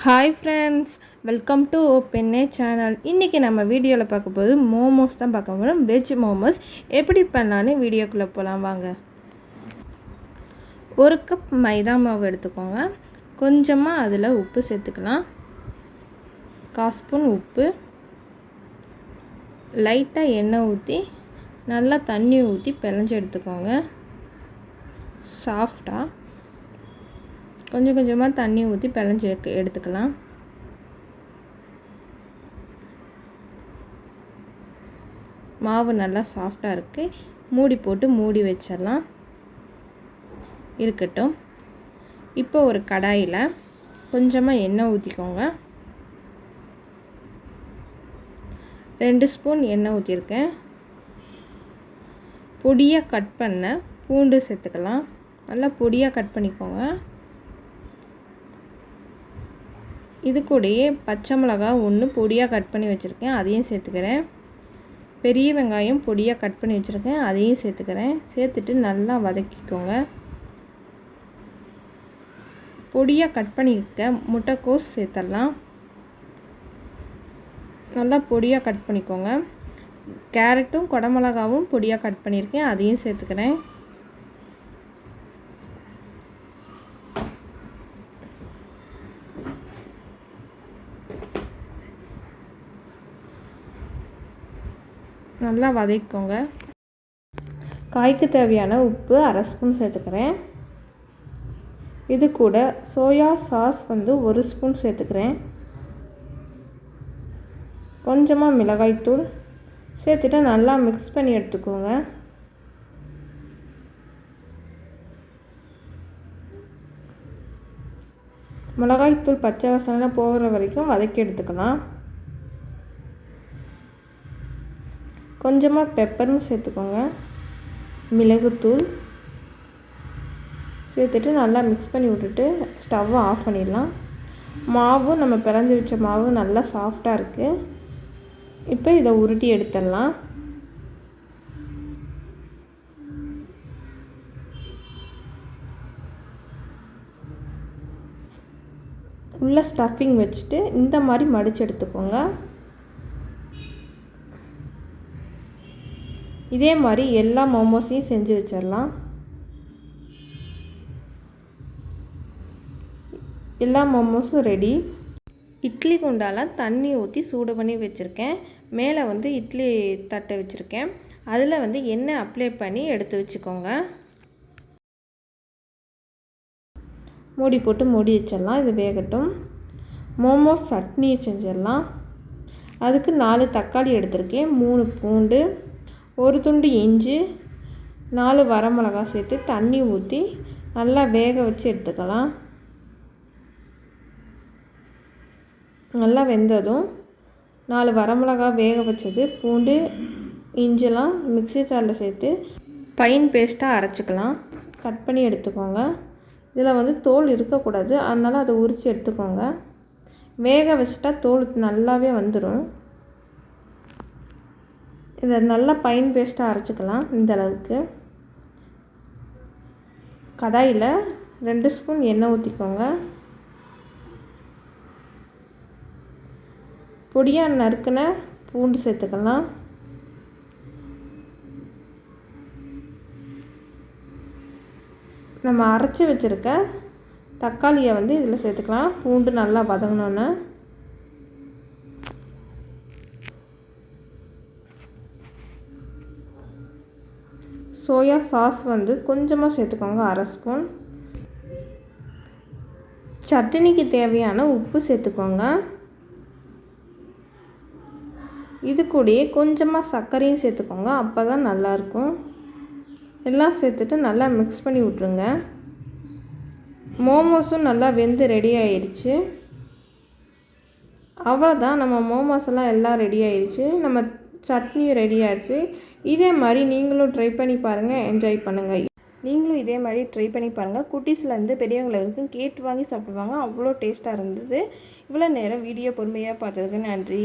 Hi friends, welcome to பெண்ணே channel. இன்றைக்கி நம்ம வீடியோவில் பார்க்க போது மோமோஸ் தான் பார்க்க போகிறோம். வெஜ் மோமோஸ் எப்படி பண்ணலான்னு வீடியோக்குள்ளே போகலாம் வாங்க. ஒரு கப் மைதா மாவு எடுத்துக்கோங்க. கொஞ்சமாக அதில் உப்பு சேர்த்துக்கலாம். 1/4 ஸ்பூன் உப்பு. லைட்டாக எண்ணெய் ஊற்றி நல்லா தண்ணி ஊற்றி பிணைஞ்சு எடுத்துக்கோங்க. சாஃப்டாக கொஞ்சம் கொஞ்சமாக தண்ணி ஊற்றி பிணைஞ்சி எடுத்துக்கலாம். மாவு நல்லா சாஃப்டாக இருக்குது. மூடி போட்டு மூடி வச்சிடலாம், இருக்கட்டும். இப்போ ஒரு கடாயில் கொஞ்சமாக எண்ணெய் ஊற்றிக்கோங்க. 2 ஸ்பூன் எண்ணெய் ஊற்றிருக்கேன். பொடியாக கட் பண்ண பூண்டு சேர்த்துக்கலாம். நல்லா பொடியாக கட் பண்ணிக்கோங்க. இது கூடயே பச்சை மிளகா 1 பொடியாக கட் பண்ணி வச்சுருக்கேன், அதையும் சேர்த்துக்கிறேன். பெரிய வெங்காயம் பொடியாக கட் பண்ணி வச்சுருக்கேன், அதையும் சேர்த்துக்கிறேன். சேர்த்துட்டு நல்லா வதக்கிக்கோங்க. பொடியாக கட் பண்ணிக்க முட்டைக்கோஸ் சேர்த்துடலாம். நல்லா பொடியாக கட் பண்ணிக்கோங்க. கேரட்டும் குடமிளகாவும் பொடியாக கட் பண்ணியிருக்கேன், அதையும் சேர்த்துக்கிறேன். நல்லா வதக்கிக்கோங்க. காய்க்கு தேவையான உப்பு 1/2 ஸ்பூன் சேர்த்துக்கிறேன். இது கூட சோயா சாஸ் 1 ஸ்பூன் சேர்த்துக்கிறேன். கொஞ்சமாக மிளகாய்த்தூள் சேர்த்துட்டு நல்லா மிக்ஸ் பண்ணி எடுத்துக்கோங்க. மிளகாய்த்தூள் பச்சை வாசனை போகிற வரைக்கும் வதக்கி எடுத்துக்கலாம். கொஞ்சமாக பெப்பரும் சேர்த்துக்கோங்க. மிளகுத்தூள் சேர்த்துட்டு நல்லா மிக்ஸ் பண்ணி விட்டுட்டு ஸ்டவ்வை ஆஃப் பண்ணிடலாம். மாவு நம்ம பிணைஞ்சி வச்ச மாவு நல்லா சாஃப்டாக இருக்குது. இப்போ இதை உருட்டி எடுத்துடலாம். உள்ள ஸ்டஃபிங் வச்சுட்டு இந்த மாதிரி மடித்து எடுத்துக்கோங்க. இதே மாதிரி எல்லா மோமோஸையும் செஞ்சு வச்சிடலாம். எல்லா மோமோஸும் ரெடி. இட்லி குண்டால தண்ணி ஊற்றி சூடு பண்ணி வச்சுருக்கேன். மேலே இட்லி தட்டை வச்சுருக்கேன். அதில் எண்ணெய் அப்ளை பண்ணி எடுத்து வச்சுக்கோங்க. மூடி போட்டு மூடி வச்சிடலாம். இது வேகட்டும். மோமோஸ் சட்னி செஞ்சிடலாம். அதுக்கு 4 தக்காளி எடுத்திருக்கேன், 3 பூண்டு, 1 துண்டு இஞ்சி, 4 வரமிளகா சேர்த்து தண்ணி ஊற்றி நல்லா வேக வச்சு எடுத்துக்கலாம். நல்லா வெந்ததும் 4 வரமிளகா வேக வச்சது, பூண்டு, இஞ்செல்லாம் மிக்ஸி ஜாரில் சேர்த்து ஃபைன் பேஸ்ட்டாக அரைச்சிக்கலாம். கட் பண்ணி எடுத்துக்கோங்க. இதில் தோல் இருக்கக்கூடாது, அதனால் அதை உரித்து எடுத்துக்கோங்க. வேக வச்சிட்டா தோல் நல்லாவே வந்துடும். இதை நல்லா ஃபைன் பேஸ்ட்டாக அரைச்சிக்கலாம். இந்த அளவுக்கு கடாயில் 2 ஸ்பூன் எண்ணெய் ஊற்றிக்கோங்க. பொடியாக நறுக்கின பூண்டு சேர்த்துக்கலாம். நம்ம அரைச்சி வச்சுருக்க தக்காளியை இதில் சேர்த்துக்கலாம். பூண்டு நல்லா வதங்கினோன்னே சோயா சாஸ் கொஞ்சமாக சேர்த்துக்கோங்க, 1/2 ஸ்பூன். சட்னிக்கு தேவையான உப்பு சேர்த்துக்கோங்க. இது கூடயே கொஞ்சமாக சர்க்கரையும் சேர்த்துக்கோங்க, அப்போ தான் நல்லாயிருக்கும். எல்லாம் சேர்த்துட்டு நல்லா மிக்ஸ் பண்ணி விட்ருங்க. மோமோஸும் நல்லா வெந்து ரெடி ஆயிடுச்சு. அவ்வளோதான், நம்ம மோமோஸ் எல்லாம் ரெடி ஆயிடுச்சு. நம்ம சட்னியும் ரெடி ஆகிடுச்சு. இதே மாதிரி நீங்களும் ட்ரை பண்ணி பாருங்கள், என்ஜாய் பண்ணுங்கள். நீங்களும் இதே மாதிரி ட்ரை பண்ணி பாருங்கள். குட்டீஸ்லேருந்து பெரியவங்களை வரைக்கும் கேட்டு வாங்கி சாப்பிடுவாங்க. அவ்வளோ டேஸ்ட்டாக இருந்தது. இவ்வளோ நேரம் வீடியோ பொறுமையாக பார்த்ததுக்கு நன்றி.